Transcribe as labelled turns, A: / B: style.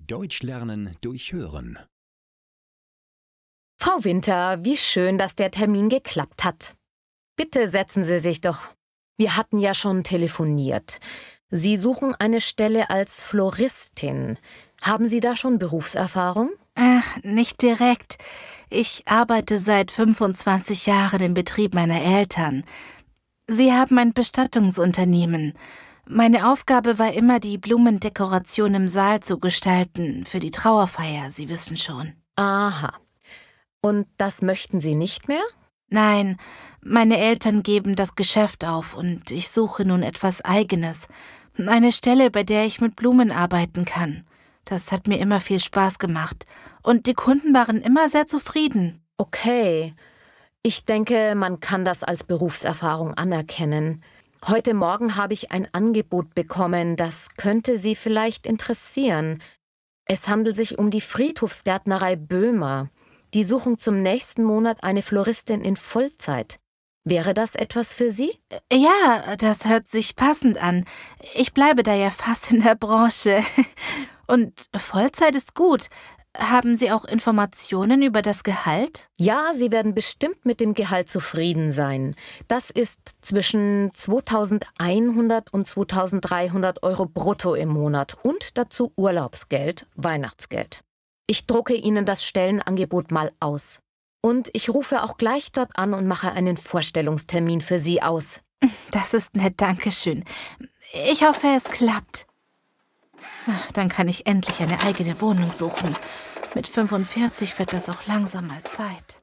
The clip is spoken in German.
A: Deutsch lernen durch Hören.
B: Frau Winter, wie schön, dass der Termin geklappt hat. Bitte setzen Sie sich doch. Wir hatten ja schon telefoniert. Sie suchen eine Stelle als Floristin. Haben Sie da schon Berufserfahrung?
C: Ach, nicht direkt. Ich arbeite seit 25 Jahren im Betrieb meiner Eltern. Sie haben ein Bestattungsunternehmen. Meine Aufgabe war immer, die Blumendekoration im Saal zu gestalten, für die Trauerfeier, Sie wissen schon.
B: Aha. Und das möchten Sie nicht mehr?
C: Nein, meine Eltern geben das Geschäft auf und ich suche nun etwas Eigenes. Eine Stelle, bei der ich mit Blumen arbeiten kann. Das hat mir immer viel Spaß gemacht. Und die Kunden waren immer sehr zufrieden.
B: Okay. Ich denke, man kann das als Berufserfahrung anerkennen. Heute Morgen habe ich ein Angebot bekommen, das könnte Sie vielleicht interessieren. Es handelt sich um die Friedhofsgärtnerei Böhmer. Die suchen zum nächsten Monat eine Floristin in Vollzeit. Wäre das etwas für Sie?
C: Ja, das hört sich passend an. Ich bleibe da ja fast in der Branche. Und Vollzeit ist gut. Haben Sie auch Informationen über das Gehalt?
B: Ja, Sie werden bestimmt mit dem Gehalt zufrieden sein. Das ist zwischen 2.100 und 2.300 Euro brutto im Monat und dazu Urlaubsgeld, Weihnachtsgeld. Ich drucke Ihnen das Stellenangebot mal aus. Und ich rufe auch gleich dort an und mache einen Vorstellungstermin für Sie aus.
C: Das ist nett, danke schön. Ich hoffe, es klappt. Dann kann ich endlich eine eigene Wohnung suchen. Mit 45 wird das auch langsam mal Zeit.